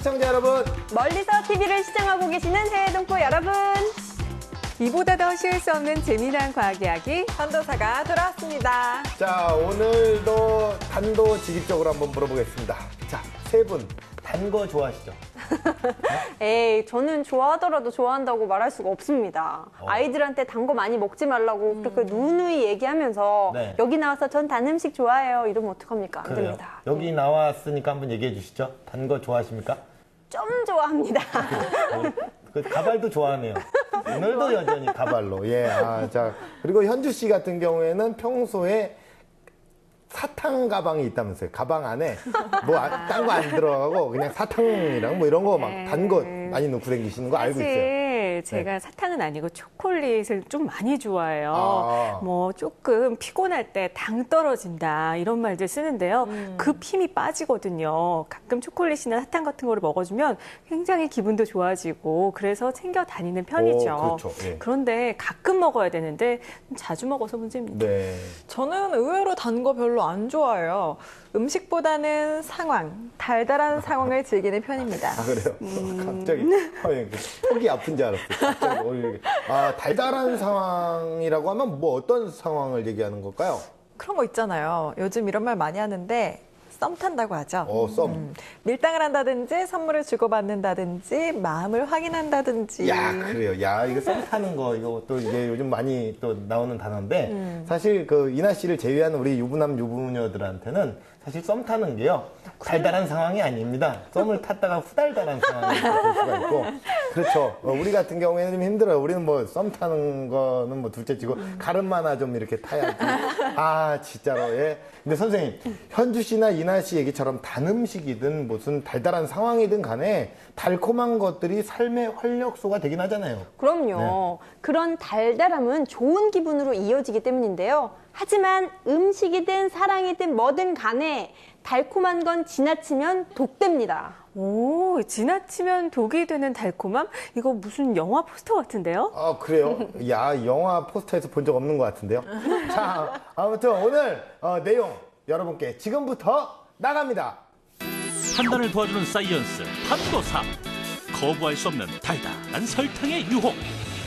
시청자 여러분. 멀리서 TV를 시청하고 계시는 해외동포 여러분. 이보다 더 쉬울 수 없는 재미난 과학 이야기 판도사가 돌아왔습니다. 자, 오늘도 단도직입적으로 한번 물어보겠습니다. 자, 세 분 단 거 좋아하시죠? 에이, 저는 좋아하더라도 좋아한다고 말할 수가 없습니다. 아이들한테 단 거 많이 먹지 말라고 그렇게 누누이 얘기하면서 네. 여기 나와서 전 단 음식 좋아해요. 이러면 어떡합니까? 안 그래요. 됩니다. 여기 나왔으니까 한번 얘기해 주시죠. 단 거 좋아하십니까? 좀 좋아합니다. 그 가발도 좋아하네요. 오늘도 여전히 가발로. 예, 자 그리고 현주 씨 같은 경우에는 평소에 사탕 가방이 있다면서요. 가방 안에 뭐 딴 거 안 들어가고 그냥 사탕이랑 뭐 이런 거 막 단 거 많이 넣고 다니시는 거 알고 있어요. 사실 제가 사탕은 아니고 초콜릿을 좀 많이 좋아해요. 아. 뭐 조금 피곤할 때 당 떨어진다 이런 말들 쓰는데요. 급 힘이 빠지거든요. 가끔 초콜릿이나 사탕 같은 거를 먹어주면 굉장히 기분도 좋아지고 그래서 챙겨 다니는 편이죠. 그렇죠. 예. 그런데 가끔 먹어야 되는데 자주 먹어서 문제입니다. 네. 저는 의외로 단 거 별로 안 좋아해요. 음식보다는 상황, 달달한 상황을 즐기는 편입니다. 아, 그래요? 갑자기 속이 아픈 줄 알았어요. 갑자기 달달한 상황이라고 하면 뭐 어떤 상황을 얘기하는 걸까요? 그런 거 있잖아요. 요즘 이런 말 많이 하는데 썸 탄다고 하죠. 썸. 밀당을 한다든지 선물을 주고받는다든지 마음을 확인한다든지. 야, 그래요. 야, 이거 썸 타는 거, 이거 또 이게 요즘 많이 또 나오는 단어인데, 사실 그 이나 씨를 제외한 우리 유부남, 유부녀들한테는 사실 썸 타는 게요, 달달한 상황이 아닙니다. 썸을 탔다가 후달달한 상황이 될 수가 있고, 그렇죠. 우리 같은 경우에는 좀 힘들어요. 우리는 뭐 썸 타는 거는 뭐 둘째 치고, 가름마나 좀 이렇게 타야지. 아, 진짜로, 예. 근데 선생님, 현주 씨나 이나 씨 얘기처럼 단 음식이든 무슨 달달한 상황이든 간에 달콤한 것들이 삶의 활력소가 되긴 하잖아요. 그럼요. 그런 달달함은 좋은 기분으로 이어지기 때문인데요. 하지만 음식이든 사랑이든 뭐든 간에 달콤한 건 지나치면 독됩니다. 오, 지나치면 독이 되는 달콤함? 이거 무슨 영화 포스터 같은데요? 아, 그래요? 야, 영화 포스터에서 본 적 없는 것 같은데요? 자, 아무튼 오늘 내용 여러분께 지금부터 나갑니다. 판단을 도와주는 사이언스 판도사. 거부할 수 없는 달달한 설탕의 유혹.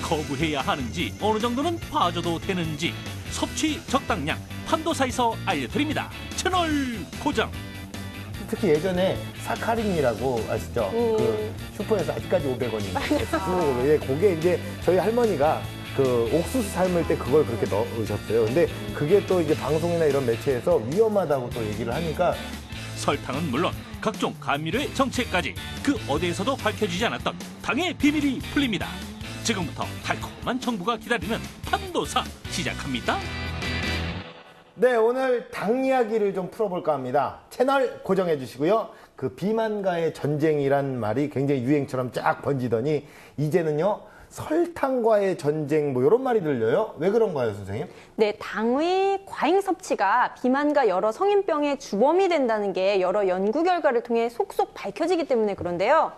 거부해야 하는지 어느 정도는 봐줘도 되는지 섭취 적당량 판도사에서 알려드립니다. 채널 고정. 특히 예전에 사카린이라고 아시죠? 그 슈퍼에서 아직까지 500원인데 예, 그게 이제 저희 할머니가 그 옥수수 삶을 때 그걸 그렇게 넣으셨어요. 근데 그게 또 이제 방송이나 이런 매체에서 위험하다고 또 얘기를 하니까 설탕은 물론 각종 감미료의 정체까지 그 어디에서도 밝혀지지 않았던 당의 비밀이 풀립니다. 지금부터 달콤한 정보가 기다리는 판도사 시작합니다. 네, 오늘 당 이야기를 좀 풀어볼까 합니다. 채널 고정해 주시고요. 그 비만과의 전쟁이란 말이 굉장히 유행처럼 쫙 번지더니 이제는요, 설탕과의 전쟁 뭐 이런 말이 들려요. 왜 그런가요, 선생님? 네, 당의 과잉 섭취가 비만과 여러 성인병의 주범이 된다는 게 여러 연구 결과를 통해 속속 밝혀지기 때문에 그런데요.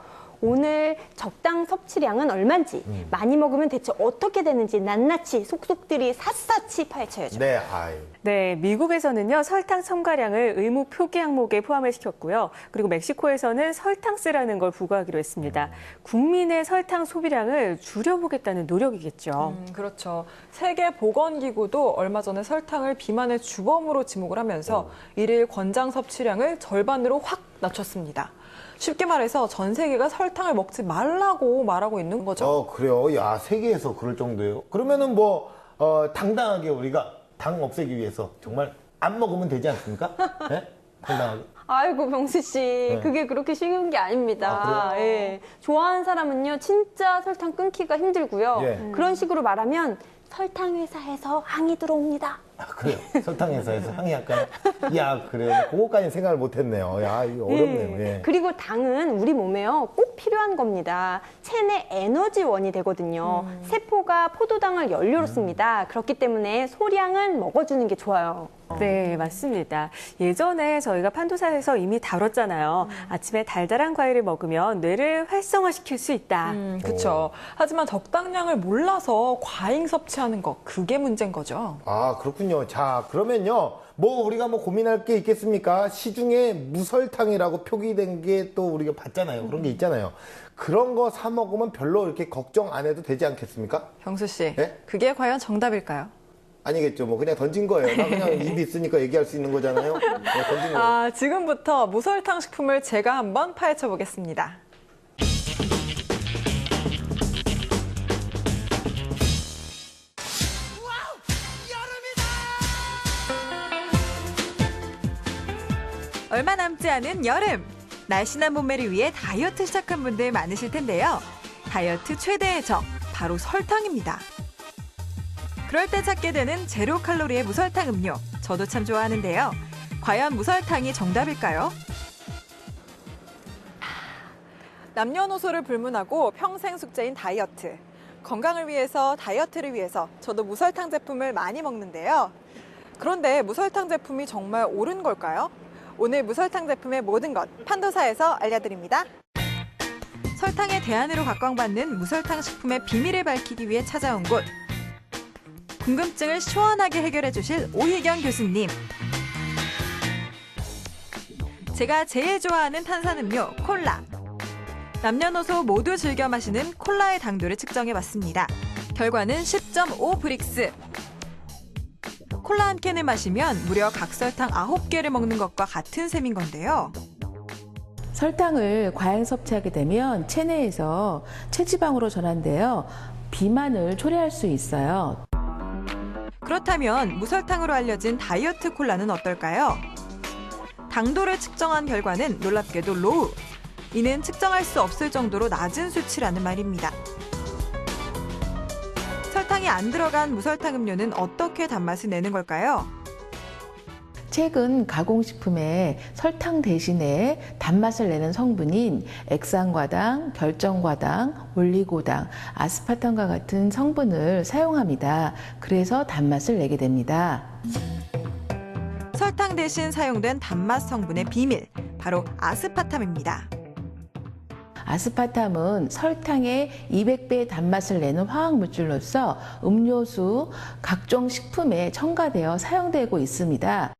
오늘 적당 섭취량은 얼마인지, 많이 먹으면 대체 어떻게 되는지 낱낱이 속속들이 샅샅이 파헤쳐야죠. 네, 아유. 네, 미국에서는요, 설탕 첨가량을 의무 표기 항목에 포함을 시켰고요. 그리고 멕시코에서는 설탕세라는 걸 부과하기로 했습니다. 국민의 설탕 소비량을 줄여보겠다는 노력이겠죠. 그렇죠. 세계보건기구도 얼마 전에 설탕을 비만의 주범으로 지목을 하면서 일일 권장 섭취량을 절반으로 확 낮췄습니다. 쉽게 말해서 전 세계가 설탕을 먹지 말라고 말하고 있는 거죠. 그래요. 야, 세계에서 그럴 정도예요. 그러면은 뭐 당당하게 우리가 당 없애기 위해서 정말 안 먹으면 되지 않습니까? 네? 당당하게. 아이고, 병수 씨, 그게 그렇게 쉬운 게 아닙니다. 아, 그래요? 예. 좋아하는 사람은요, 진짜 설탕 끊기가 힘들고요. 예. 그런 식으로 말하면 설탕 회사에서 항의 들어옵니다. 아, 그래요. 설탕 회사에서 항의할까요? 야, 그래요. 그거까지는 생각을 못 했네요. 야, 이거 어렵네요. 예. 그리고 당은 우리 몸에요, 꼭 필요한 겁니다. 체내 에너지원이 되거든요. 세포가 포도당을 연료로 씁니다. 그렇기 때문에 소량은 먹어주는 게 좋아요. 네, 맞습니다. 예전에 저희가 판도사에서 이미 다뤘잖아요. 아침에 달달한 과일을 먹으면 뇌를 활성화시킬 수 있다. 그렇죠. 하지만 적당량을 몰라서 과잉 섭취하는 거, 그게 문제인 거죠. 아, 그렇군요. 자, 그러면요. 뭐 우리가 뭐 고민할 게 있겠습니까? 시중에 무설탕이라고 표기된 게 또 우리가 봤잖아요. 그런 게 있잖아요. 그런 거 사 먹으면 별로 이렇게 걱정 안 해도 되지 않겠습니까? 경수 씨, 네? 그게 과연 정답일까요? 아니겠죠. 뭐 그냥 던진 거예요. 나 그냥 입이 있으니까 얘기할 수 있는 거잖아요. 던진 거예요. 아, 지금부터 무설탕 식품을 제가 한번 파헤쳐 보겠습니다. 얼마 남지 않은 여름. 날씬한 몸매를 위해 다이어트 시작한 분들 많으실 텐데요. 다이어트 최대의 적, 바로 설탕입니다. 그럴 때 찾게 되는 제로 칼로리의 무설탕 음료. 저도 참 좋아하는데요. 과연 무설탕이 정답일까요? 남녀노소를 불문하고 평생 숙제인 다이어트. 건강을 위해서, 다이어트를 위해서 저도 무설탕 제품을 많이 먹는데요. 그런데 무설탕 제품이 정말 옳은 걸까요? 오늘 무설탕 제품의 모든 것 판도사에서 알려드립니다. 설탕의 대안으로 각광받는 무설탕 식품의 비밀을 밝히기 위해 찾아온 곳. 궁금증을 시원하게 해결해 주실 오희경 교수님. 제가 제일 좋아하는 탄산음료 콜라. 남녀노소 모두 즐겨 마시는 콜라의 당도를 측정해 봤습니다. 결과는 10.5 브릭스. 콜라 한 캔을 마시면 무려 각설탕 9개를 먹는 것과 같은 셈인 건데요. 설탕을 과잉 섭취하게 되면 체내에서 체지방으로 전환되어 비만을 초래할 수 있어요. 그렇다면 무설탕으로 알려진 다이어트 콜라는 어떨까요? 당도를 측정한 결과는 놀랍게도 로우. 이는 측정할 수 없을 정도로 낮은 수치라는 말입니다. 설탕이 안 들어간 무설탕 음료는 어떻게 단맛을 내는 걸까요? 최근 가공식품에 설탕 대신에 단맛을 내는 성분인 액상과당, 결정과당, 올리고당, 아스파탐과 같은 성분을 사용합니다. 그래서 단맛을 내게 됩니다. 설탕 대신 사용된 단맛 성분의 비밀, 바로 아스파탐입니다. 아스파탐은 설탕의 200배 단맛을 내는 화학물질로서 음료수, 각종 식품에 첨가되어 사용되고 있습니다.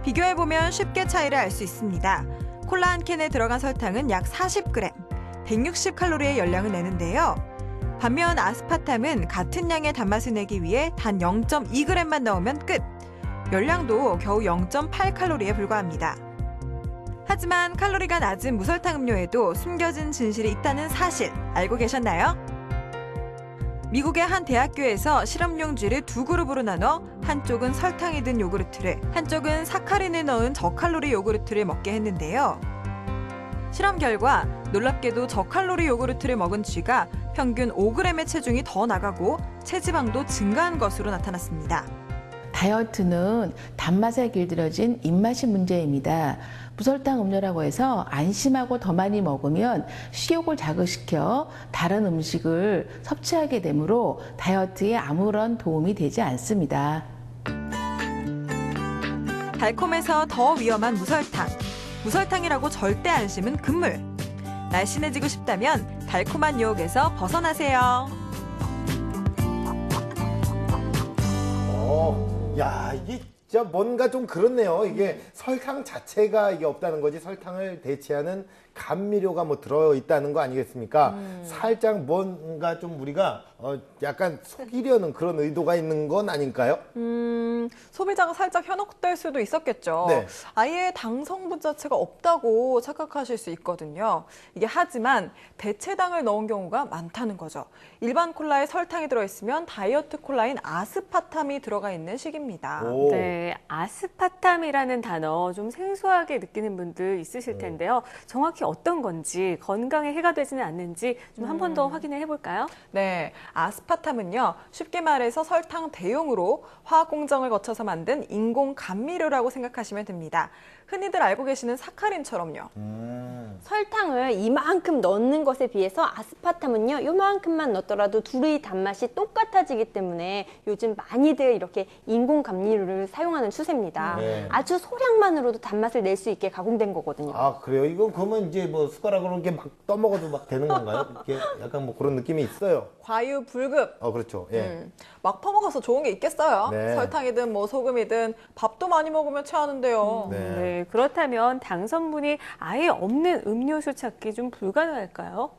비교해보면 쉽게 차이를 알 수 있습니다. 콜라 한 캔에 들어간 설탕은 약 40g, 160칼로리의 열량을 내는데요. 반면 아스파탐은 같은 양의 단맛을 내기 위해 단 0.2g만 넣으면 끝! 열량도 겨우 0.8칼로리에 불과합니다. 하지만 칼로리가 낮은 무설탕 음료에도 숨겨진 진실이 있다는 사실 알고 계셨나요? 미국의 한 대학교에서 실험용쥐를 두 그룹으로 나눠 한쪽은 설탕이 든 요구르트를, 한쪽은 사카린을 넣은 저칼로리 요구르트를 먹게 했는데요. 실험 결과 놀랍게도 저칼로리 요구르트를 먹은 쥐가 평균 5g의 체중이 더 나가고 체지방도 증가한 것으로 나타났습니다. 다이어트는 단맛에 길들여진 입맛이 문제입니다. 무설탕 음료라고 해서 안심하고 더 많이 먹으면 식욕을 자극시켜 다른 음식을 섭취하게 되므로 다이어트에 아무런 도움이 되지 않습니다. 달콤해서 더 위험한 무설탕. 무설탕이라고 절대 안심은 금물. 날씬해지고 싶다면 달콤한 유혹에서 벗어나세요. 야, 이게 진짜 뭔가 좀 그렇네요. 이게 설탕 자체가 이게 없다는 거지 설탕을 대체하는 감미료가 뭐 들어있다는 거 아니겠습니까? 살짝 뭔가 좀 우리가 약간 속이려는 그런 의도가 있는 건 아닐까요? 소비자가 살짝 현혹될 수도 있었겠죠. 네. 아예 당 성분 자체가 없다고 착각하실 수 있거든요. 이게 하지만 대체당을 넣은 경우가 많다는 거죠. 일반 콜라에 설탕이 들어있으면 다이어트 콜라인 아스파탐이 들어가 있는 식입니다. 오. 네, 아스파탐이라는 단어 좀 생소하게 느끼는 분들 있으실 텐데요. 정확히 어떤 건지, 건강에 해가 되지는 않는지 좀 한 번 더 확인을 해볼까요? 네, 아스파탐은요, 쉽게 말해서 설탕 대용으로 화학 공정을 거쳐서 만든 인공 감미료라고 생각하시면 됩니다. 흔히들 알고 계시는 사카린처럼요. 설탕을 이만큼 넣는 것에 비해서 아스파탐은요, 요만큼만 넣더라도 둘의 단맛이 똑같아지기 때문에 요즘 많이들 이렇게 인공 감미료를 사용하는 추세입니다. 네. 아주 소량만으로도 단맛을 낼 수 있게 가공된 거거든요. 아, 그래요? 이거 그러면 이제 뭐 숟가락으로 이렇게 막 떠먹어도 막 되는 건가요? 이렇게 약간 뭐 그런 느낌이 있어요. 과유불급. 그렇죠. 예. 막 퍼먹어서 좋은 게 있겠어요. 네. 설탕이든 뭐 소금이든 밥도 많이 먹으면 체하는데요. 네. 네, 그렇다면 당성분이 아예 없는 음료수 찾기 좀 불가능할까요?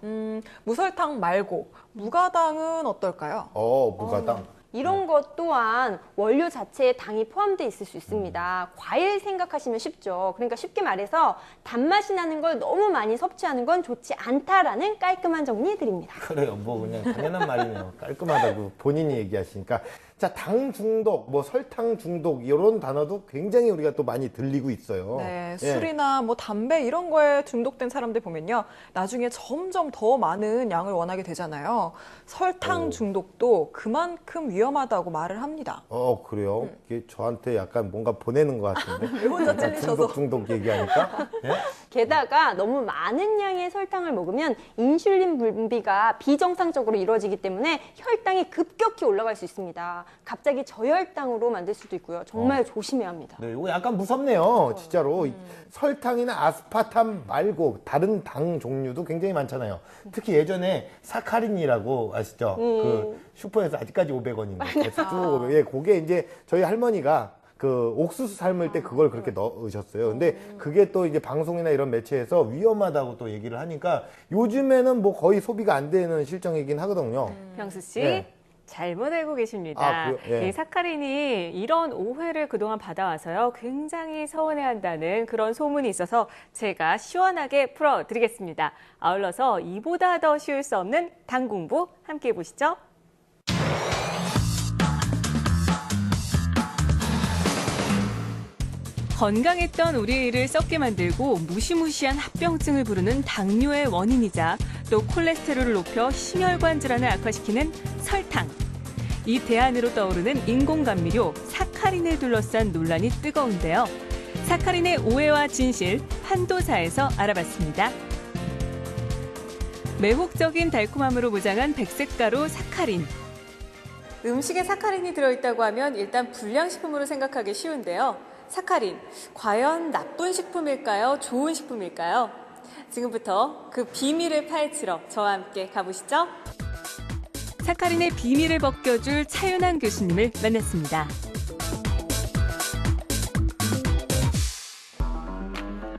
무설탕 말고 무가당은 어떨까요? 무가당. 이런 것 또한 원료 자체에 당이 포함되어 있을 수 있습니다. 과일 생각하시면 쉽죠. 그러니까 쉽게 말해서 단맛이 나는 걸 너무 많이 섭취하는 건 좋지 않다라는 깔끔한 정리 드립니다. 그래요. 뭐 그냥 당연한 말이네요. 깔끔하다고 본인이 얘기하시니까. 자, 당 중독, 뭐 설탕 중독 이런 단어도 굉장히 우리가 또 많이 들리고 있어요. 네, 예. 술이나 뭐 담배 이런 거에 중독된 사람들 보면요. 나중에 점점 더 많은 양을 원하게 되잖아요. 설탕 중독도 그만큼 위험하다고 말을 합니다. 그래요? 이게 저한테 약간 뭔가 보내는 것 같은데. 왜 혼자 찔리셔서. 중독 얘기하니까. 예? 게다가 너무 많은 양의 설탕을 먹으면 인슐린 분비가 비정상적으로 이루어지기 때문에 혈당이 급격히 올라갈 수 있습니다. 갑자기 저혈당으로 만들 수도 있고요. 정말 조심해야 합니다. 네, 이거 약간 무섭네요. 진짜로. 설탕이나 아스파탐 말고 다른 당 종류도 굉장히 많잖아요. 특히 예전에 사카린이라고 아시죠? 그 슈퍼에서 아직까지 500원인데. 쭉 500원. 예, 그게 이제 저희 할머니가 그 옥수수 삶을 때 그걸 그렇게 넣으셨어요. 근데 그게 또 이제 방송이나 이런 매체에서 위험하다고 또 얘기를 하니까 요즘에는 뭐 거의 소비가 안 되는 실정이긴 하거든요. 병수 씨. 네. 잘못 알고 계십니다. 아, 그래요? 예. 이 사카린이 이런 오해를 그동안 받아와서요. 굉장히 서운해한다는 그런 소문이 있어서 제가 시원하게 풀어드리겠습니다. 아울러서 이보다 더 쉬울 수 없는 당 공부 함께 해보시죠. 건강했던 우리의 이를 썩게 만들고 무시무시한 합병증을 부르는 당뇨의 원인이자 또 콜레스테롤을 높여 심혈관 질환을 악화시키는 설탕. 이 대안으로 떠오르는 인공감미료 사카린을 둘러싼 논란이 뜨거운데요. 사카린의 오해와 진실 판도사에서 알아봤습니다. 매혹적인 달콤함으로 무장한 백색가루 사카린. 음식에 사카린이 들어있다고 하면 일단 불량식품으로 생각하기 쉬운데요. 사카린, 과연 나쁜 식품일까요? 좋은 식품일까요? 지금부터 그 비밀을 파헤치러 저와 함께 가보시죠. 사카린의 비밀을 벗겨줄 차윤환 교수님을 만났습니다.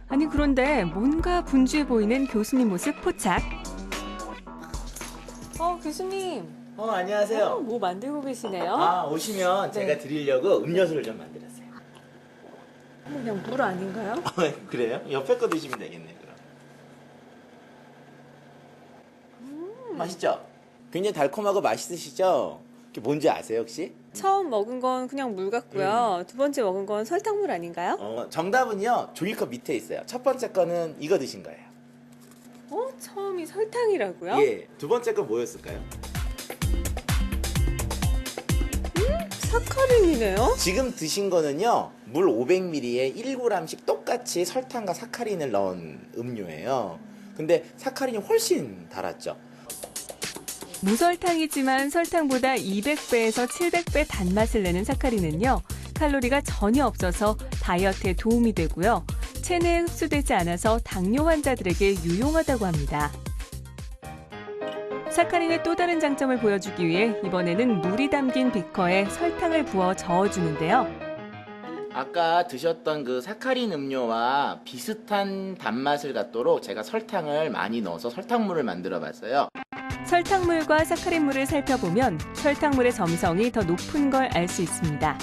아니 그런데 뭔가 분주해 보이는 교수님 모습 포착. 교수님. 안녕하세요. 뭐 만들고 계시네요? 오시면 제가 드리려고 음료수를 좀 만들었어요. 그냥 물 아닌가요? 그래요? 옆에 거 드시면 되겠네요, 그럼. 맛있죠? 굉장히 달콤하고 맛있으시죠? 그게 뭔지 아세요, 혹시? 처음 먹은 건 그냥 물 같고요. 두 번째 먹은 건 설탕물 아닌가요? 정답은요, 종이컵 밑에 있어요. 첫 번째 거는 이거 드신 거예요. 처음이 설탕이라고요? 예. 두 번째 건 뭐였을까요? 사카린이네요? 지금 드신 거는요, 물 500ml에 1g씩 똑같이 설탕과 사카린을 넣은 음료예요. 근데 사카린이 훨씬 달았죠. 무설탕이지만 설탕보다 200배에서 700배 단맛을 내는 사카린은요. 칼로리가 전혀 없어서 다이어트에 도움이 되고요. 체내에 흡수되지 않아서 당뇨 환자들에게 유용하다고 합니다. 사카린의 또 다른 장점을 보여주기 위해 이번에는 물이 담긴 비커에 설탕을 부어 저어주는데요. 아까 드셨던 그 사카린 음료와 비슷한 단맛을 갖도록 제가 설탕을 많이 넣어서 설탕물을 만들어 봤어요. 설탕물과 사카린물을 살펴보면 설탕물의 점성이 더 높은 걸 알 수 있습니다.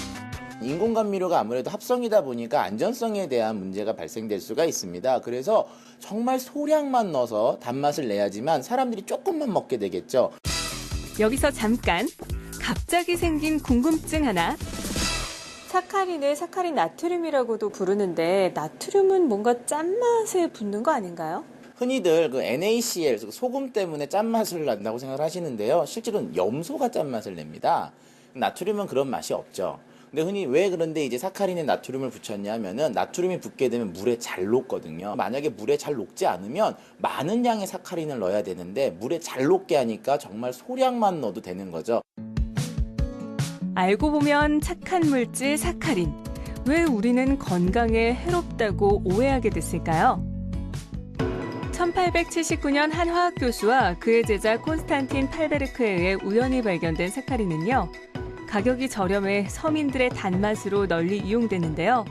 인공감미료가 아무래도 합성이다 보니까 안전성에 대한 문제가 발생될 수가 있습니다. 그래서 정말 소량만 넣어서 단맛을 내야지만 사람들이 조금만 먹게 되겠죠. 여기서 잠깐 갑자기 생긴 궁금증 하나. 사카린을 사카린 나트륨이라고도 부르는데 나트륨은 뭔가 짠맛에 붙는 거 아닌가요? 흔히들 그 NaCl, 소금 때문에 짠맛을 난다고 생각을 하시는데요. 실제로는 염소가 짠맛을 냅니다. 나트륨은 그런 맛이 없죠. 근데 흔히 왜 그런데 이제 사카린에 나트륨을 붙였냐면은 나트륨이 붙게 되면 물에 잘 녹거든요. 만약에 물에 잘 녹지 않으면 많은 양의 사카린을 넣어야 되는데 물에 잘 녹게 하니까 정말 소량만 넣어도 되는 거죠. 알고 보면 착한 물질 사카린. 왜 우리는 건강에 해롭다고 오해하게 됐을까요? 1879년 한 화학 교수와 그의 제자 콘스탄틴 팔베르크에 의해 우연히 발견된 사카린은요. 가격이 저렴해 서민들의 단맛으로 널리 이용되는데요.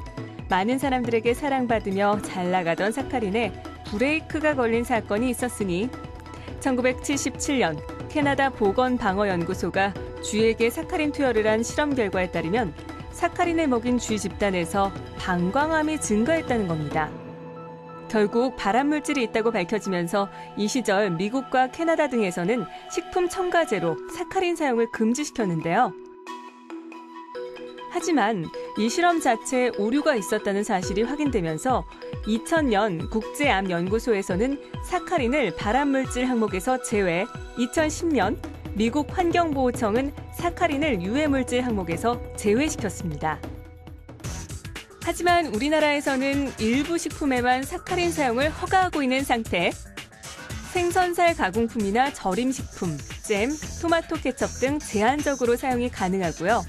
많은 사람들에게 사랑받으며 잘 나가던 사카린에 브레이크가 걸린 사건이 있었으니 1977년 캐나다 보건방어연구소가 쥐에게 사카린 투여를 한 실험 결과에 따르면 사카린을 먹인 쥐 집단에서 방광암이 증가했다는 겁니다. 결국 발암물질이 있다고 밝혀지면서 이 시절 미국과 캐나다 등에서는 식품 첨가제로 사카린 사용을 금지시켰는데요. 하지만 이 실험 자체에 오류가 있었다는 사실이 확인되면서 2000년 국제암연구소에서는 사카린을 발암물질 항목에서 제외, 2010년 미국 환경보호청은 사카린을 유해물질 항목에서 제외시켰습니다. 하지만 우리나라에서는 일부 식품에만 사카린 사용을 허가하고 있는 상태. 생선살 가공품이나 절임식품, 잼, 토마토 케첩 등 제한적으로 사용이 가능하고요.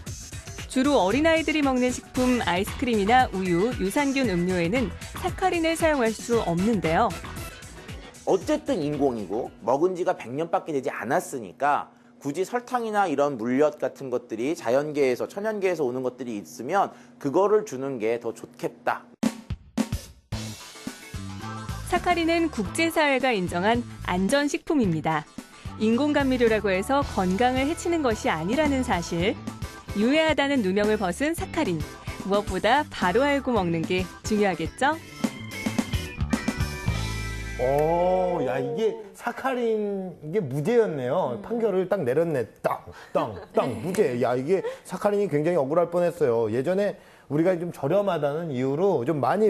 주로 어린아이들이 먹는 식품, 아이스크림이나 우유, 유산균 음료에는 사카린을 사용할 수 없는데요. 어쨌든 인공이고 먹은 지가 100년밖에 되지 않았으니까 굳이 설탕이나 이런 물엿 같은 것들이 자연계에서, 천연계에서 오는 것들이 있으면 그거를 주는 게 더 좋겠다. 사카린은 국제사회가 인정한 안전식품입니다. 인공감미료라고 해서 건강을 해치는 것이 아니라는 사실, 유해하다는 누명을 벗은 사카린, 무엇보다 바로 알고 먹는 게 중요하겠죠? 야, 이게 사카린, 이게 무죄였네요. 판결을 딱 내렸네. 땅, 무죄. 야, 이게 사카린이 굉장히 억울할 뻔했어요. 예전에 우리가 좀 저렴하다는 이유로 좀 많이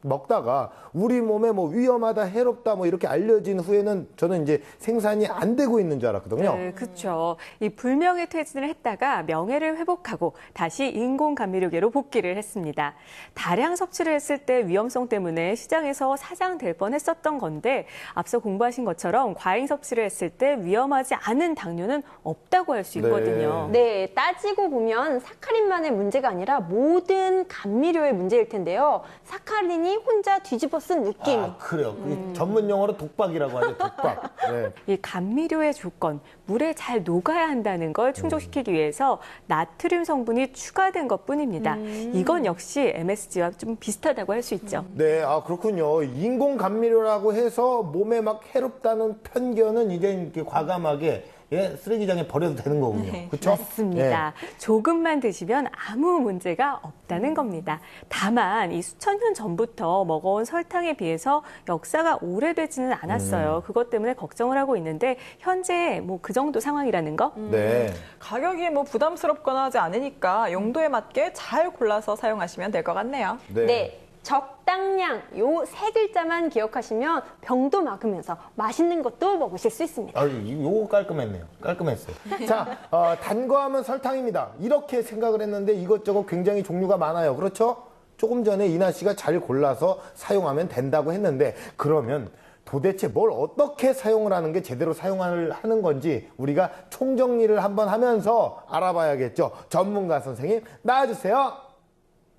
먹다가 우리 몸에 뭐 위험하다, 해롭다 뭐 이렇게 알려진 후에는 저는 이제 생산이 안 되고 있는 줄 알았거든요. 네, 그렇죠. 이 불명예 퇴진을 했다가 명예를 회복하고 다시 인공감미료계로 복귀를 했습니다. 다량 섭취를 했을 때 위험성 때문에 시장에서 사장될 뻔했었던 건데 앞서 공부하신 것처럼 과잉 섭취를 했을 때 위험하지 않은 당뇨는 없다고 할 수 있거든요. 네, 따지고 보면 사카린만의 문제가 아니라 모든 감미료의 문제일 텐데요. 사카린이 혼자 뒤집어 쓴 느낌. 아, 그래요. 그 전문 용어로 독박이라고 하죠, 독박. 네. 이 감미료의 조건, 물에 잘 녹아야 한다는 걸 충족시키기 위해서 나트륨 성분이 추가된 것뿐입니다. 이건 역시 MSG와 좀 비슷하다고 할 수 있죠. 네, 아, 그렇군요. 인공 감미료라고 해서 몸에 막 해롭다는 편견은 이제 이렇게 과감하게 쓰레기장에 버려도 되는 거군요. 그렇죠? 맞습니다. 조금만 드시면 아무 문제가 없다는 겁니다. 다만 이 수천 년 전부터 먹어온 설탕에 비해서 역사가 오래되지는 않았어요. 그것 때문에 걱정을 하고 있는데 현재 뭐 그 정도 상황이라는 거? 네. 가격이 뭐 부담스럽거나 하지 않으니까 용도에 맞게 잘 골라서 사용하시면 될 것 같네요. 네. 적당량 요 세 글자만 기억하시면 병도 막으면서 맛있는 것도 먹으실 수 있습니다. 아, 요거 깔끔했네요. 깔끔했어요. 자, 단 거 하면 설탕입니다. 이렇게 생각을 했는데 이것저것 굉장히 종류가 많아요. 그렇죠? 조금 전에 이나 씨가 잘 골라서 사용하면 된다고 했는데 그러면 도대체 뭘 어떻게 사용을 하는 게 제대로 사용을 하는 건지 우리가 총정리를 한번 하면서 알아봐야겠죠. 전문가 선생님 나와주세요.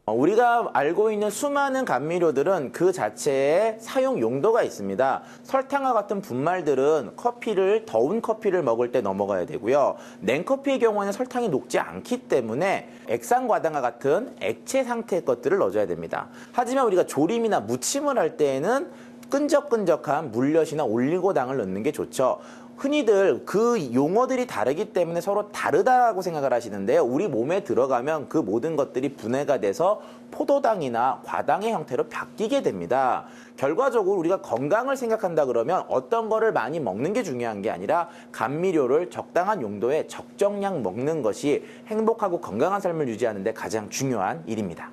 우리가 알고 있는 수많은 감미료들은 그 자체에 사용 용도가 있습니다. 설탕과 같은 분말들은 더운 커피를 먹을 때 넘어가야 되고요. 냉커피의 경우에는 설탕이 녹지 않기 때문에 액상과당과 같은 액체 상태의 것들을 넣어줘야 됩니다. 하지만 우리가 조림이나 무침을 할 때에는 끈적끈적한 물엿이나 올리고당을 넣는 게 좋죠. 흔히들 그 용어들이 다르기 때문에 서로 다르다고 생각을 하시는데요. 우리 몸에 들어가면 그 모든 것들이 분해가 돼서 포도당이나 과당의 형태로 바뀌게 됩니다. 결과적으로 우리가 건강을 생각한다 그러면 어떤 거를 많이 먹는 게 중요한 게 아니라 감미료를 적당한 용도에 적정량 먹는 것이 행복하고 건강한 삶을 유지하는 데 가장 중요한 일입니다.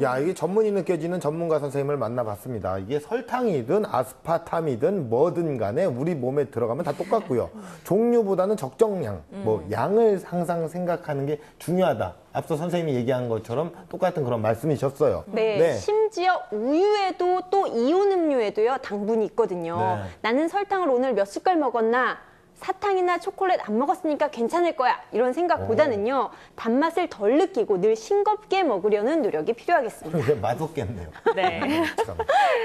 야, 이게 전문이 느껴지는 전문가 선생님을 만나봤습니다. 이게 설탕이든 아스파탐이든 뭐든 간에 우리 몸에 들어가면 다 똑같고요. 종류보다는 적정량, 뭐 양을 항상 생각하는 게 중요하다. 앞서 선생님이 얘기한 것처럼 똑같은 그런 말씀이셨어요. 네, 심지어 우유에도 또 이온 음료에도요 당분이 있거든요. 네. 나는 설탕을 오늘 몇 숟갈 먹었나? 사탕이나 초콜릿 안 먹었으니까 괜찮을 거야. 이런 생각보다는요. 단맛을 덜 느끼고 늘 싱겁게 먹으려는 노력이 필요하겠습니다. 이게 맛없겠네요. 네. 참.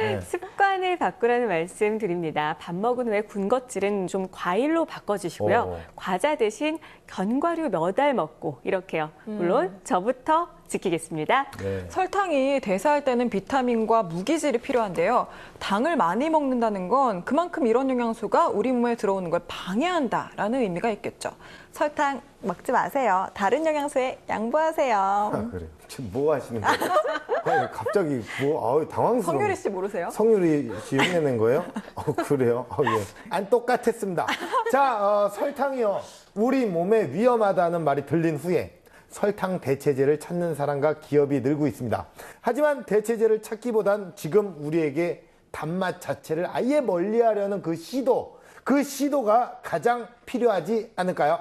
네. 습관을 바꾸라는 말씀 드립니다. 밥 먹은 후에 군것질은 좀 과일로 바꿔주시고요. 과자 대신 견과류 몇 알 먹고 이렇게요. 물론 저부터 지키겠습니다. 네. 설탕이 대사할 때는 비타민과 무기질이 필요한데요. 당을 많이 먹는다는 건 그만큼 이런 영양소가 우리 몸에 들어오는 걸 방해한다라는 의미가 있겠죠. 설탕 먹지 마세요. 다른 영양소에 양보하세요. 아, 그래요. 지금 뭐 하시는 거예요? 아니, 갑자기 당황스러워. 성유리 씨 모르세요? 성유리 씨 흉내낸 거예요? 그래요? 예. 안 똑같았습니다. 자, 설탕이요. 우리 몸에 위험하다는 말이 들린 후에 설탕 대체제를 찾는 사람과 기업이 늘고 있습니다. 하지만 대체제를 찾기보단 지금 우리에게 단맛 자체를 아예 멀리하려는 그 시도가 가장 필요하지 않을까요?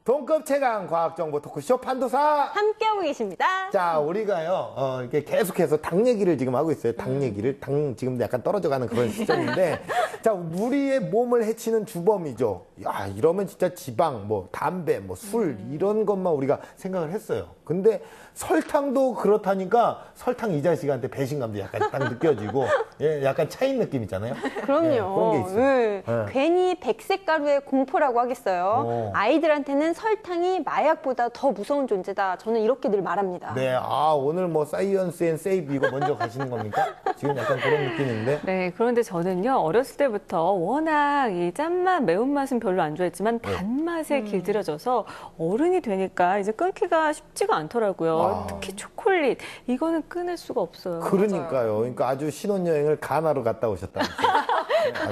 동급 최강 과학정보 토크쇼 판도사. 함께하고 계십니다. 자, 우리가요, 이렇게 계속해서 당 얘기를 지금 하고 있어요. 당 얘기를. 당 지금 약간 떨어져가는 그런 시점인데. 자, 우리의 몸을 해치는 주범이죠. 야, 이러면 진짜 지방, 뭐, 담배, 뭐, 술, 이런 것만 우리가 생각을 했어요. 근데 설탕도 그렇다니까 설탕 이 자식한테 배신감도 약간 딱 느껴지고, 예, 약간 차인 느낌 있잖아요. 그럼요. 예, 그런 게 있어요. 네. 네. 괜히 백색 가루의 공포라고 하겠어요. 아이들한테는 설탕이 마약보다 더 무서운 존재다. 저는 이렇게 늘 말합니다. 네, 오늘 뭐, 사이언스 앤 세이브 이거 먼저 가시는 겁니까? 지금 약간 그런 느낌인데. 네, 그런데 저는요, 어렸을 때부터 워낙 이 짠맛, 매운맛은 별로 안 좋아했지만 단맛에 길들여져서 어른이 되니까 이제 끊기가 쉽지가 않더라고요. 특히 초콜릿, 이거는 끊을 수가 없어요. 그러니까요. 그러니까 아주 신혼여행을 가나로 갔다 오셨다면서요.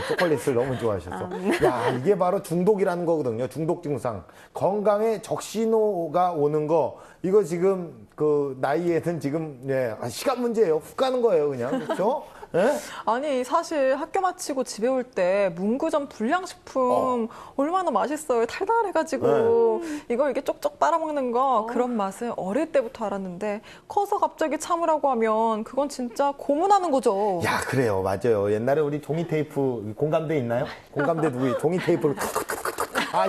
초콜릿을 너무 좋아하셔서. 야, 이게 바로 중독이라는 거거든요. 중독 증상. 건강에 적신호가 오는 거. 이거 지금 그 나이에는 지금 시간 문제예요. 훅 가는 거예요, 그냥. 그렇죠? 예? 아니 사실 학교 마치고 집에 올 때 문구점 불량식품 얼마나 맛있어요. 달달해가지고 이거 이게 쪽쪽 빨아먹는 거 그런 맛을 어릴 때부터 알았는데 커서 갑자기 참으라고 하면 그건 진짜 고문하는 거죠. 야, 그래요. 맞아요. 옛날에 우리 종이 테이프 공감대 있나요? 공감대 누구 종이 테이프를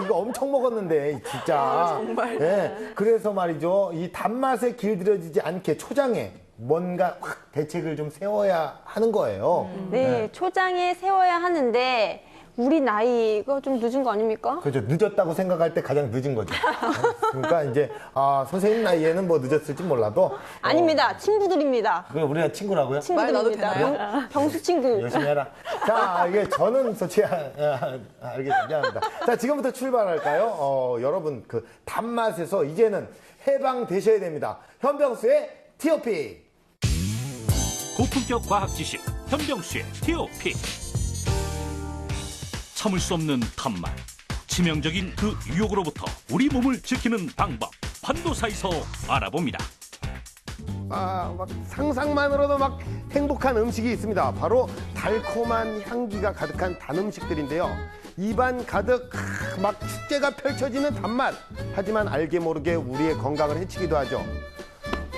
이거 엄청 먹었는데 진짜. 정말. 예. 그래서 말이죠. 이 단맛에 길들여지지 않게 초장에 뭔가 확 대책을 좀 세워야 하는 거예요. 네, 초장에 세워야 하는데 우리 나이가 좀 늦은 거 아닙니까? 그렇죠. 늦었다고 생각할 때 가장 늦은 거죠. 그러니까 이제 선생님 나이에는 뭐 늦었을지 몰라도 아닙니다. 친구들입니다. 그게 우리가 친구라고요? 말 나도 친구들입니다. 병수 친구. 열심히 해라. 자, 이게 저는 솔직히 알겠습니다. 미안합니다. 자, 지금부터 출발할까요? 여러분 그 단맛에서 이제는 해방되셔야 됩니다. 현병수의 T.O.P. 고품격 과학 지식 현병수의 T.O.P. 참을 수 없는 단맛, 치명적인 그 유혹으로부터 우리 몸을 지키는 방법, 판도사에서 알아봅니다. 막 상상만으로도 막 행복한 음식이 있습니다. 바로 달콤한 향기가 가득한 단 음식들인데요. 입안 가득 막 축제가 펼쳐지는 단맛. 하지만 알게 모르게 우리의 건강을 해치기도 하죠.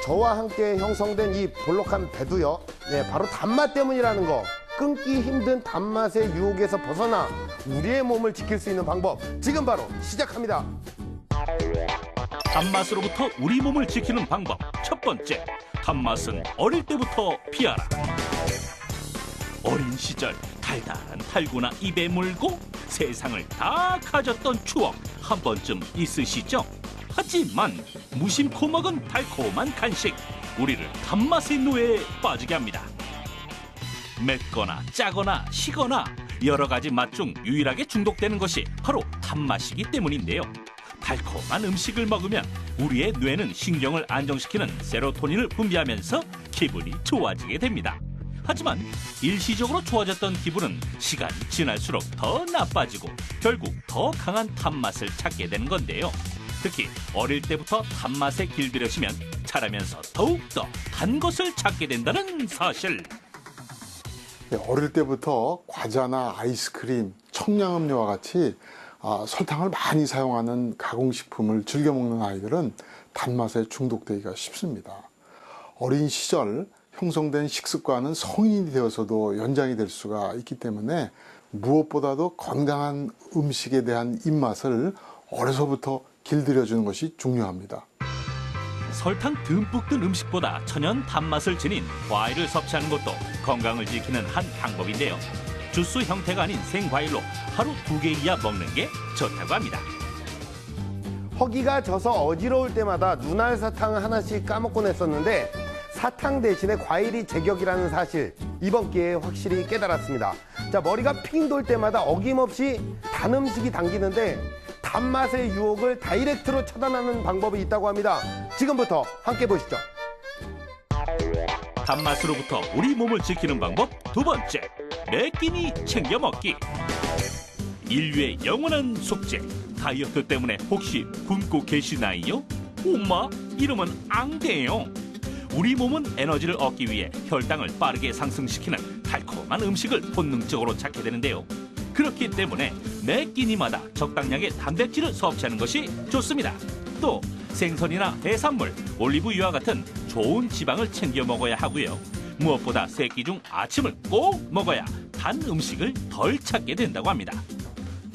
저와 함께 형성된 이 볼록한 배도요. 네, 바로 단맛 때문이라는 거. 끊기 힘든 단맛의 유혹에서 벗어나 우리의 몸을 지킬 수 있는 방법. 지금 바로 시작합니다. 단맛으로부터 우리 몸을 지키는 방법. 첫 번째, 단맛은 어릴 때부터 피하라. 어린 시절 달달한 달고나 입에 물고 세상을 다 가졌던 추억 한 번쯤 있으시죠? 하지만 무심코 먹은 달콤한 간식, 우리를 단맛의 노예에 빠지게 합니다. 맵거나 짜거나 시거나 여러 가지 맛 중 유일하게 중독되는 것이 바로 단맛이기 때문인데요. 달콤한 음식을 먹으면 우리의 뇌는 신경을 안정시키는 세로토닌을 분비하면서 기분이 좋아지게 됩니다. 하지만 일시적으로 좋아졌던 기분은 시간이 지날수록 더 나빠지고 결국 더 강한 단맛을 찾게 되는 건데요. 특히 어릴 때부터 단맛에 길들여지면 자라면서 더욱더 단 것을 찾게 된다는 사실. 어릴 때부터 과자나 아이스크림, 청량음료와 같이 설탕을 많이 사용하는 가공식품을 즐겨 먹는 아이들은 단맛에 중독되기가 쉽습니다. 어린 시절 형성된 식습관은 성인이 되어서도 연장이 될 수가 있기 때문에 무엇보다도 건강한 음식에 대한 입맛을 어려서부터 길들여주는 것이 중요합니다. 설탕 듬뿍 든 음식보다 천연 단맛을 지닌 과일을 섭취하는 것도 건강을 지키는 한 방법인데요. 주스 형태가 아닌 생과일로 하루 2개 이하 먹는 게 좋다고 합니다. 허기가 져서 어지러울 때마다 눈알 사탕 하나씩 까먹곤 했었는데 사탕 대신에 과일이 제격이라는 사실 이번 기회에 확실히 깨달았습니다. 자, 머리가 핑 돌 때마다 어김없이 단 음식이 당기는데 단맛의 유혹을 다이렉트로 차단하는 방법이 있다고 합니다. 지금부터 함께 보시죠. 단맛으로부터 우리 몸을 지키는 방법 두 번째, 매 끼니 챙겨 먹기. 인류의 영원한 숙제, 다이어트 때문에 혹시 굶고 계시나요? 엄마, 이러면 안 돼요. 우리 몸은 에너지를 얻기 위해 혈당을 빠르게 상승시키는 달콤한 음식을 본능적으로 찾게 되는데요. 그렇기 때문에 매 끼니마다 적당량의 단백질을 섭취하는 것이 좋습니다. 또 생선이나 해산물, 올리브유와 같은 좋은 지방을 챙겨 먹어야 하고요. 무엇보다 세 끼 중 아침을 꼭 먹어야 단 음식을 덜 찾게 된다고 합니다.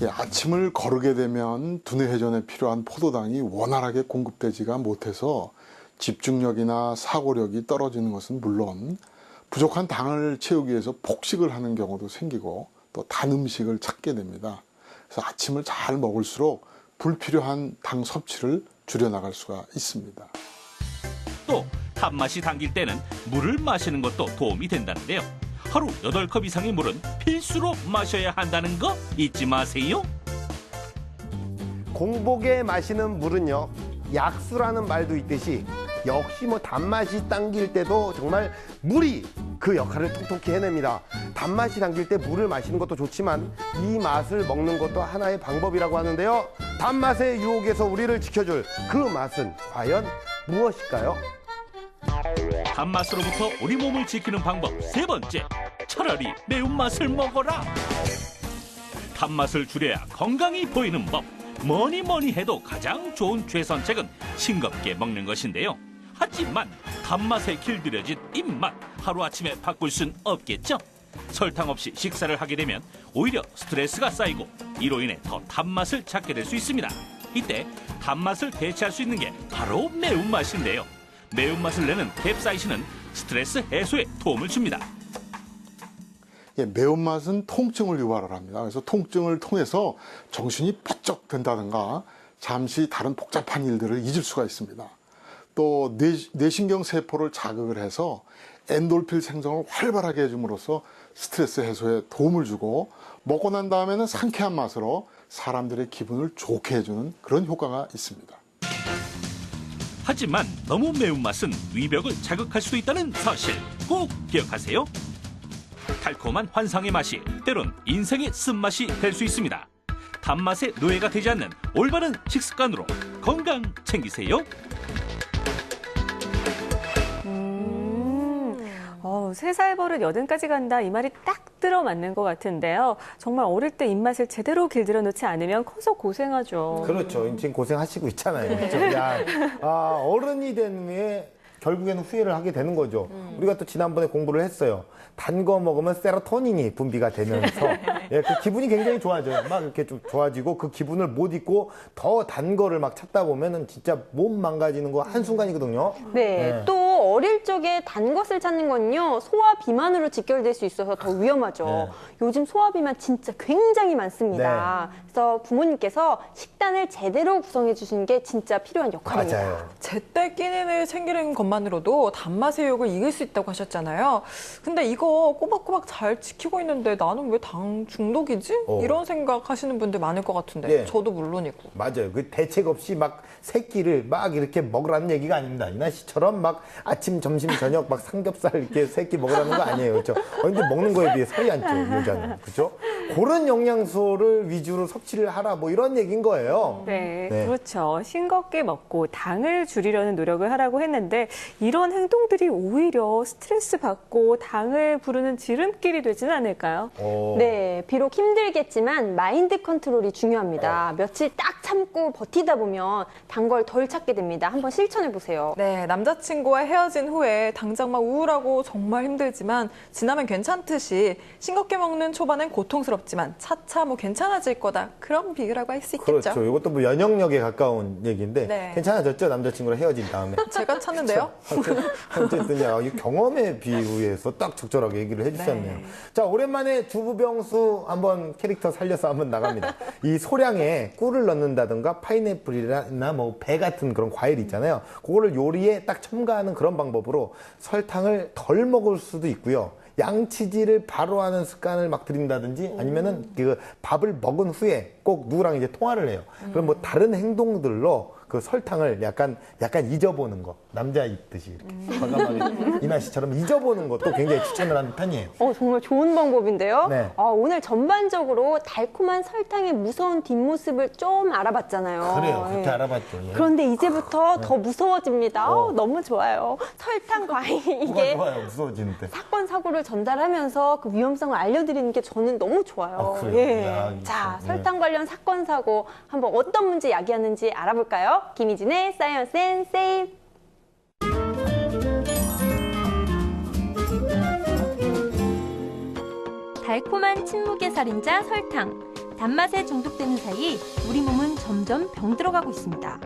아침을 거르게 되면 두뇌 회전에 필요한 포도당이 원활하게 공급되지가 못해서 집중력이나 사고력이 떨어지는 것은 물론 부족한 당을 채우기 위해서 폭식을 하는 경우도 생기고 또 단 음식을 찾게 됩니다. 그래서 아침을 잘 먹을수록 불필요한 당 섭취를 줄여나갈 수가 있습니다. 또 단맛이 당길 때는 물을 마시는 것도 도움이 된다는데요. 하루 8컵 이상의 물은 필수로 마셔야 한다는 거 잊지 마세요. 공복에 마시는 물은요, 약수라는 말도 있듯이 역시 뭐 단맛이 당길 때도 정말 물이 그 역할을 톡톡히 해냅니다. 단맛이 당길 때 물을 마시는 것도 좋지만 이 맛을 먹는 것도 하나의 방법이라고 하는데요. 단맛의 유혹에서 우리를 지켜줄 그 맛은 과연 무엇일까요? 단맛으로부터 우리 몸을 지키는 방법 세 번째, 차라리 매운맛을 먹어라. 단맛을 줄여야 건강이 보이는 법. 뭐니 해도 가장 좋은 최선책은 싱겁게 먹는 것인데요. 하지만 단맛에 길들여진 입맛, 하루아침에 바꿀 순 없겠죠. 설탕 없이 식사를 하게 되면 오히려 스트레스가 쌓이고 이로 인해 더 단맛을 찾게 될 수 있습니다. 이때 단맛을 대체할 수 있는 게 바로 매운맛인데요. 매운맛을 내는 캡사이신은 스트레스 해소에 도움을 줍니다. 매운맛은 통증을 유발을 합니다. 그래서 통증을 통해서 정신이 번쩍 든다든가 잠시 다른 복잡한 일들을 잊을 수가 있습니다. 또 뇌신경 세포를 자극을 해서 엔돌필 생성을 활발하게 해줌으로써 스트레스 해소에 도움을 주고 먹고 난 다음에는 상쾌한 맛으로 사람들의 기분을 좋게 해주는 그런 효과가 있습니다. 하지만 너무 매운맛은 위벽을 자극할 수도 있다는 사실 꼭 기억하세요. 달콤한 환상의 맛이 때론 인생의 쓴맛이 될 수 있습니다. 단맛의 노예가 되지 않는 올바른 식습관으로 건강 챙기세요. 세 살 버릇 80까지 간다 이 말이 딱 들어맞는 것 같은데요. 정말 어릴 때 입맛을 제대로 길들여 놓지 않으면 커서 고생하죠. 그렇죠. 지금 고생하시고 있잖아요. 그렇죠? 어른이 된 후에 결국에는 후회를 하게 되는 거죠. 우리가 또 지난번에 공부를 했어요. 단 거 먹으면 세로토닌이 분비가 되면서 그 기분이 굉장히 좋아져요. 막 이렇게 좀 좋아지고 그 기분을 못 잊고 더 단 거를 막 찾다 보면은 진짜 몸 망가지는 거 한순간이거든요. 네, 또 어릴 적에 단 것을 찾는 건요, 소화 비만으로 직결될 수 있어서 더 위험하죠. 요즘 소화 비만 진짜 굉장히 많습니다. 그래서 부모님께서 식단을 제대로 구성해 주시는 게 진짜 필요한 역할입니다. 맞아요. 제때 끼니를 챙기는 것만으로도 단맛의 유혹을 이길 수 있다고 하셨잖아요. 근데 이거 꼬박꼬박 잘 지키고 있는데 나는 왜 당 중독이지? 이런 생각하시는 분들 많을 것 같은데 저도 물론이고. 맞아요. 그 대책 없이 막 새끼를 막 이렇게 먹으라는 얘기가 아닙니다. 이나 씨처럼 막 아침 아침, 점심, 저녁 막 삼겹살 이렇게 3끼 먹으라는 거 아니에요. 그렇죠? 근데 먹는 거에 비해 살이 안 쪄요, 여자는. 그렇죠? 그런 영양소를 위주로 섭취를 하라 뭐 이런 얘기인 거예요. 네, 네. 그렇죠. 싱겁게 먹고 당을 줄이려는 노력을 하라고 했는데 이런 행동들이 오히려 스트레스 받고 당을 부르는 지름길이 되지는 않을까요? 네, 비록 힘들겠지만 마인드 컨트롤이 중요합니다. 며칠 딱 참고 버티다 보면 단 걸 덜 찾게 됩니다. 한번 실천해 보세요. 네, 남자친구와 헤어진 후에 당장 막 우울하고 정말 힘들지만 지나면 괜찮듯이 싱겁게 먹는 초반엔 고통스럽지만 차차 뭐 괜찮아질 거다. 그런 비유라고 할 수 있겠죠. 그렇죠. 이것도 뭐 면역력에 가까운 얘기인데 네. 괜찮아졌죠? 남자친구랑 헤어진 다음에. 제가 찾는데요. 어쨌든 이 경험에 비유해서 딱 적절하게 얘기를 해주셨네요. 네. 자, 오랜만에 주부병수 한번 캐릭터 살려서 한번 나갑니다. 이 소량에 꿀을 넣는다든가 파인애플이나 뭐 배 같은 그런 과일 있잖아요. 그거를 요리에 딱 첨가하는 그런 방법으로 설탕을 덜 먹을 수도 있고요. 양치질을 바로 하는 습관을 막 들인다든지 아니면은 그 밥을 먹은 후에 꼭 누구랑 이제 통화를 해요. 그럼 뭐 다른 행동들로 그 설탕을 약간 잊어보는 거. 남자 있듯이 이렇게 과감하게 이나 씨처럼 잊어보는 것도 굉장히 추천을 하는 편이에요. 정말 좋은 방법인데요. 네. 오늘 전반적으로 달콤한 설탕의 무서운 뒷모습을 좀 알아봤잖아요. 그래요. 그렇게 예. 알아봤죠. 예. 그런데 이제부터 더 무서워집니다. 너무 좋아요. 설탕 과잉 뭐가 이게 좋아요? 무서워지는데. 사건 사고를 전달하면서 그 위험성을 알려드리는 게 저는 너무 좋아요. 아, 그래요? 예. 야, 자, 네. 설탕 관련 사건 사고 한번 어떤 문제 야기하는지 알아볼까요? 김희진의 사이언스 앤 세이브. 달콤한 침묵의 살인자 설탕. 단맛에 중독되는 사이 우리 몸은 점점 병들어가고 있습니다.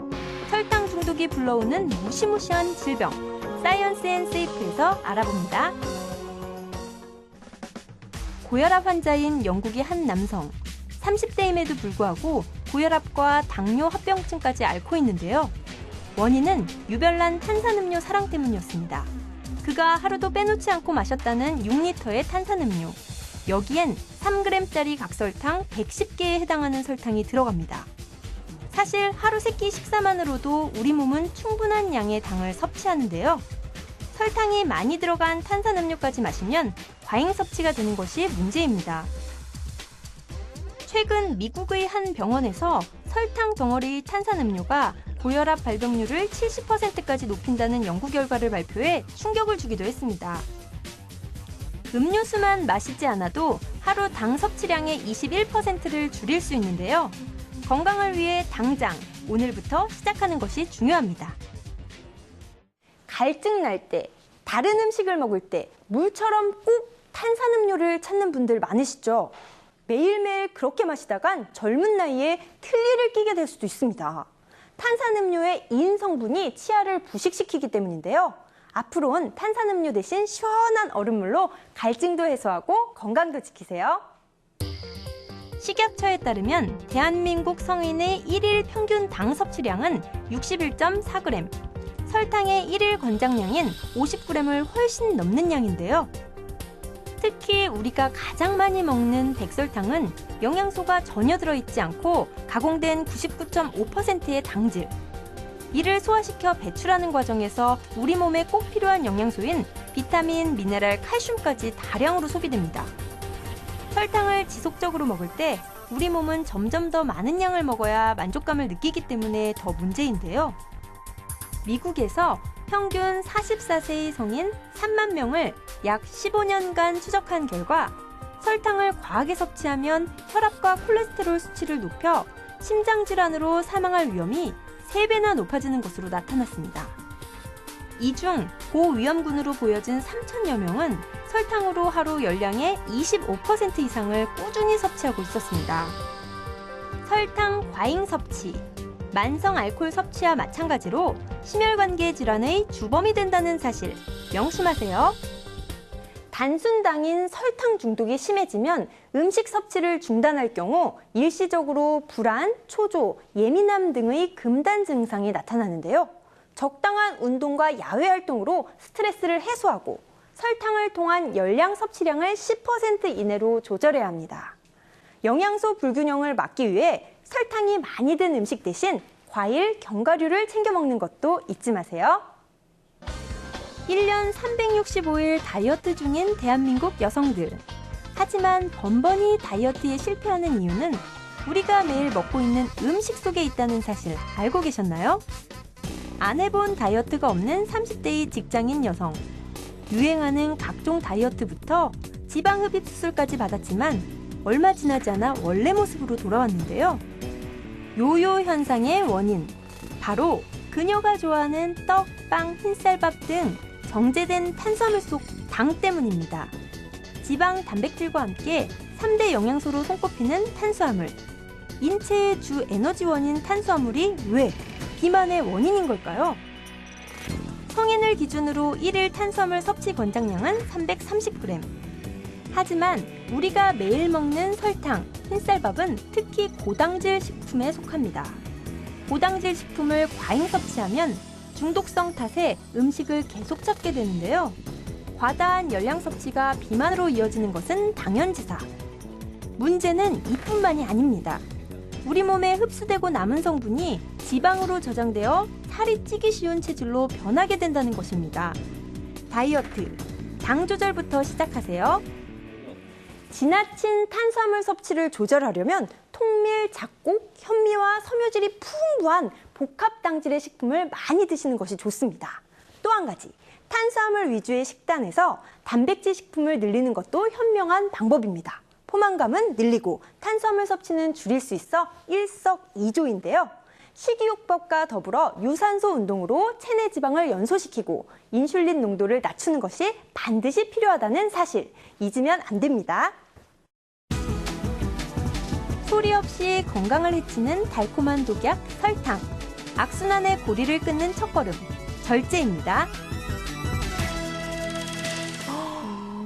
설탕 중독이 불러오는 무시무시한 질병. 사이언스 앤 세이프에서 알아봅니다. 고혈압 환자인 영국의 한 남성. 30대임에도 불구하고 고혈압과 당뇨 합병증까지 앓고 있는데요. 원인은 유별난 탄산음료 사랑 때문이었습니다. 그가 하루도 빼놓지 않고 마셨다는 6리터의 탄산음료. 여기엔 3g짜리 각설탕 110개에 해당하는 설탕이 들어갑니다. 사실 하루 3끼 식사만으로도 우리 몸은 충분한 양의 당을 섭취하는데요. 설탕이 많이 들어간 탄산음료까지 마시면 과잉 섭취가 되는 것이 문제입니다. 최근 미국의 한 병원에서 설탕 덩어리 탄산음료가 고혈압 발병률을 70%까지 높인다는 연구 결과를 발표해 충격을 주기도 했습니다. 음료수만 마시지 않아도 하루 당 섭취량의 21%를 줄일 수 있는데요. 건강을 위해 당장 오늘부터 시작하는 것이 중요합니다. 갈증 날 때, 다른 음식을 먹을 때 물처럼 꼭 탄산음료를 찾는 분들 많으시죠? 매일매일 그렇게 마시다간 젊은 나이에 틀니를 끼게 될 수도 있습니다. 탄산음료의 인 성분이 치아를 부식시키기 때문인데요. 앞으로는 탄산음료 대신 시원한 얼음물로 갈증도 해소하고 건강도 지키세요. 식약처에 따르면 대한민국 성인의 1일 평균 당 섭취량은 61.4g, 설탕의 1일 권장량인 50g을 훨씬 넘는 양인데요. 특히 우리가 가장 많이 먹는 백설탕은 영양소가 전혀 들어있지 않고 가공된 99.5%의 당질. 이를 소화시켜 배출하는 과정에서 우리 몸에 꼭 필요한 영양소인 비타민, 미네랄, 칼슘까지 다량으로 소비됩니다. 설탕을 지속적으로 먹을 때 우리 몸은 점점 더 많은 양을 먹어야 만족감을 느끼기 때문에 더 문제인데요. 미국에서 평균 44세의 성인 3만 명을 약 15년간 추적한 결과 설탕을 과하게 섭취하면 혈압과 콜레스테롤 수치를 높여 심장질환으로 사망할 위험이 3배나 높아지는 것으로 나타났습니다. 이 중 고위험군으로 보여진 3천여 명은 설탕으로 하루 열량의 25% 이상을 꾸준히 섭취하고 있었습니다. 설탕 과잉 섭취, 만성 알코올 섭취와 마찬가지로 심혈관계 질환의 주범이 된다는 사실 명심하세요. 단순당인 설탕 중독이 심해지면 음식 섭취를 중단할 경우 일시적으로 불안, 초조, 예민함 등의 금단 증상이 나타나는데요. 적당한 운동과 야외 활동으로 스트레스를 해소하고 설탕을 통한 열량 섭취량을 10% 이내로 조절해야 합니다. 영양소 불균형을 막기 위해 설탕이 많이 든 음식 대신 과일, 견과류를 챙겨 먹는 것도 잊지 마세요. 1년 365일 다이어트 중인 대한민국 여성들. 하지만 번번이 다이어트에 실패하는 이유는 우리가 매일 먹고 있는 음식 속에 있다는 사실 알고 계셨나요? 안 해본 다이어트가 없는 30대의 직장인 여성. 유행하는 각종 다이어트부터 지방 흡입 수술까지 받았지만 얼마 지나지 않아 원래 모습으로 돌아왔는데요. 요요 현상의 원인, 바로 그녀가 좋아하는 떡, 빵, 흰쌀밥 등 정제된 탄수화물 속 당 때문입니다. 지방, 단백질과 함께 3대 영양소로 손꼽히는 탄수화물. 인체의 주 에너지원인 탄수화물이 왜 비만의 원인인 걸까요? 성인을 기준으로 1일 탄수화물 섭취 권장량은 330g. 하지만 우리가 매일 먹는 설탕, 흰쌀밥은 특히 고당질 식품에 속합니다. 고당질 식품을 과잉 섭취하면 중독성 탓에 음식을 계속 찾게 되는데요. 과다한 열량 섭취가 비만으로 이어지는 것은 당연지사. 문제는 이뿐만이 아닙니다. 우리 몸에 흡수되고 남은 성분이 지방으로 저장되어 살이 찌기 쉬운 체질로 변하게 된다는 것입니다. 다이어트, 당 조절부터 시작하세요. 지나친 탄수화물 섭취를 조절하려면 통밀, 잡곡, 현미와 섬유질이 풍부한 복합당질의 식품을 많이 드시는 것이 좋습니다. 또 한 가지, 탄수화물 위주의 식단에서 단백질 식품을 늘리는 것도 현명한 방법입니다. 포만감은 늘리고 탄수화물 섭취는 줄일 수 있어 일석이조인데요. 식이요법과 더불어 유산소 운동으로 체내 지방을 연소시키고 인슐린 농도를 낮추는 것이 반드시 필요하다는 사실 잊으면 안 됩니다. 소리 없이 건강을 해치는 달콤한 독약 설탕. 악순환의 고리를 끊는 첫걸음, 절제입니다.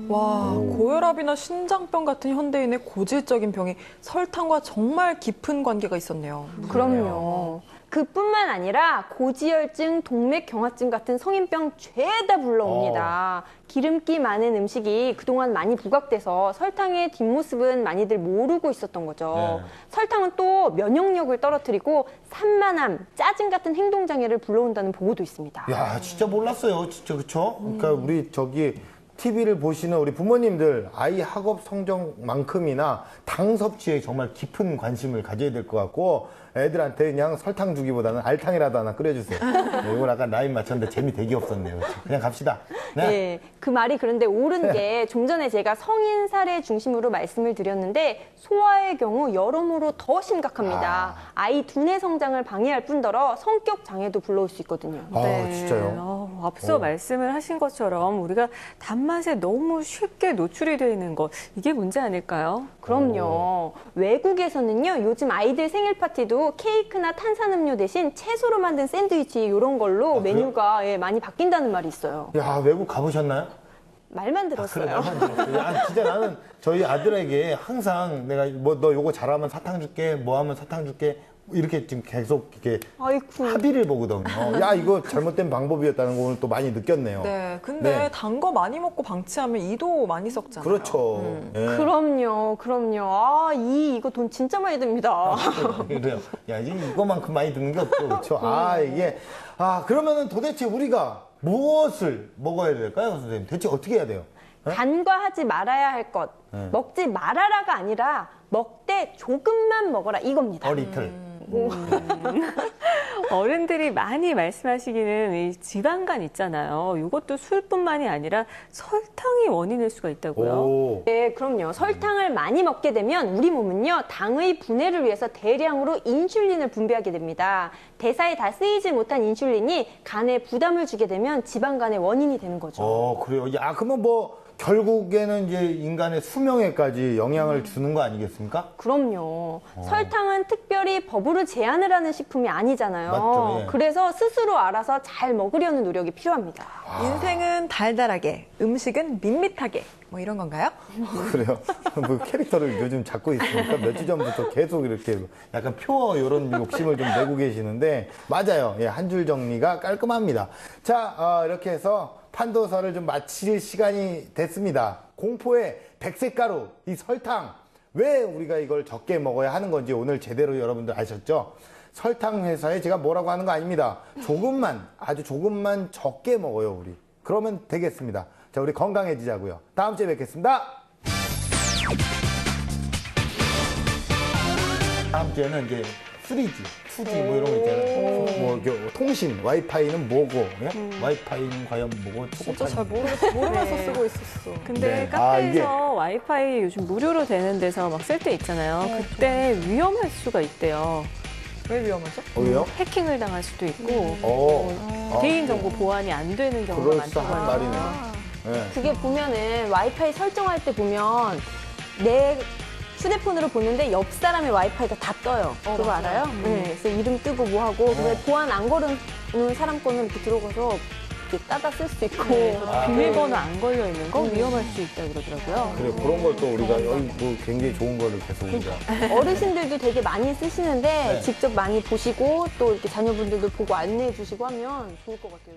와, 고혈압이나 신장병 같은 현대인의 고질적인 병이 설탕과 정말 깊은 관계가 있었네요. 그럼요. 그뿐만 아니라 고지혈증, 동맥경화증 같은 성인병 죄다 불러옵니다. 기름기 많은 음식이 그동안 많이 부각돼서 설탕의 뒷모습은 많이들 모르고 있었던 거죠. 네. 설탕은 또 면역력을 떨어뜨리고 산만함, 짜증 같은 행동장애를 불러온다는 보고도 있습니다. 야, 진짜 몰랐어요. 진짜, 그쵸? 그러니까 우리 TV를 보시는 우리 부모님들 아이 학업 성적만큼이나 당 섭취에 정말 깊은 관심을 가져야 될 것 같고 애들한테 그냥 설탕 주기보다는 알탕이라도 하나 끓여주세요. 네, 이건 아까 라인 맞췄는데 재미 되게 없었네요. 그냥 갑시다. 네. 네, 그 말이 그런데 옳은 게 좀 전에 제가 성인 사례 중심으로 말씀을 드렸는데 소아의 경우 여러모로 더 심각합니다. 아이 두뇌 성장을 방해할 뿐더러 성격 장애도 불러올 수 있거든요. 진짜요? 앞서 말씀을 하신 것처럼 우리가 단맛에 너무 쉽게 노출이 되는 것, 이게 문제 아닐까요? 그럼요. 외국에서는요, 요즘 아이들 생일 파티도 케이크나 탄산음료 대신 채소로 만든 샌드위치 이런 걸로 메뉴가 예, 많이 바뀐다는 말이 있어요. 야, 외국 가보셨나요? 말만 그래, 들었어요. 나만 들었어요. 아, 진짜 나는 저희 아들에게 항상 내가 뭐 너 요거 잘하면 사탕 줄게, 뭐 하면 사탕 줄게, 이렇게 지금 계속 이렇게 아이쿠. 합의를 보거든요. 야, 이거 잘못된 방법이었다는 거 오늘 또 많이 느꼈네요. 네, 근데 네. 단 거 많이 먹고 방치하면 이도 많이 썩잖아요. 그렇죠. 예. 그럼요. 아, 이거 돈 진짜 많이 듭니다. 그래요. 야, 이거만큼 많이 드는 게 없죠. 그렇죠. 그러면은 도대체 우리가 무엇을 먹어야 될까요, 선생님? 대체 어떻게 해야 돼요? 간과하지 말아야 할 것. 먹지 말아라가 아니라 먹되 조금만 먹어라 이겁니다. 어리틀. 어른들이 많이 말씀하시기는 이 지방간 있잖아요. 이것도 술뿐만이 아니라 설탕이 원인일 수가 있다고요. 오. 네, 그럼요. 설탕을 많이 먹게 되면 우리 몸은요, 당의 분해를 위해서 대량으로 인슐린을 분비하게 됩니다. 대사에 다 쓰이지 못한 인슐린이 간에 부담을 주게 되면 지방간의 원인이 되는 거죠. 그래요. 야, 그러면 결국에는 이제 인간의 수명에까지 영향을 주는 거 아니겠습니까? 그럼요. 설탕은 특별히 법으로 제한을 하는 식품이 아니잖아요. 맞죠, 예. 그래서 스스로 알아서 잘 먹으려는 노력이 필요합니다. 인생은 달달하게, 음식은 밋밋하게. 뭐 이런 건가요? 그래요. 캐릭터를 요즘 잡고 있으니까 몇 주 전부터 계속 이렇게 약간 표어 이런 욕심을 좀 내고 계시는데 맞아요. 예, 한 줄 정리가 깔끔합니다. 자, 이렇게 해서 판도서를 좀 마칠 시간이 됐습니다. 공포의 백색가루, 이 설탕. 왜 우리가 이걸 적게 먹어야 하는 건지 오늘 제대로 여러분들 아셨죠? 설탕 회사에 제가 뭐라고 하는 거 아닙니다. 조금만, 아주 조금만 적게 먹어요, 우리. 그러면 되겠습니다. 자, 우리 건강해지자고요. 다음 주에 뵙겠습니다. 다음 주에는 이제 3G, 2G 뭐 이런 거 있잖아요. 뭐 통신, 와이파이는 뭐고, 예? 와이파이는 과연 뭐고, 진짜 잘 초코파이. 모르면서 쓰고 있었어. 근데 네. 카페에서 이게- 와이파이 요즘 무료로 되는 데서 막 쓸 때 있잖아요. 그때 위험할 수가 있대요. 왜 위험하죠? 왜요? 해킹을 당할 수도 있고 개인정보 보안이 안 되는 경우가 많다고 그럴싸한 하요 말이네요. 예. 그게 보면은 와이파이 설정할 때 보면 내 휴대폰으로 보는데 옆 사람의 와이파이가 다 떠요. 그거 알아요? 네, 그래서 이름 뜨고 뭐 하고 그래서 보안 안 걸은 사람 거는 이렇게 들어가서 이렇게 따다 쓸 수 있고 비밀번호 안 걸려 있는 거 위험할 수 있다 그러더라고요. 그래, 그런 걸 또 우리가 뭐 굉장히 좋은 거를 계속 우리가. 어르신들도 되게 많이 쓰시는데 네. 직접 많이 보시고 또 이렇게 자녀분들도 보고 안내해 주시고 하면 좋을 것 같아요.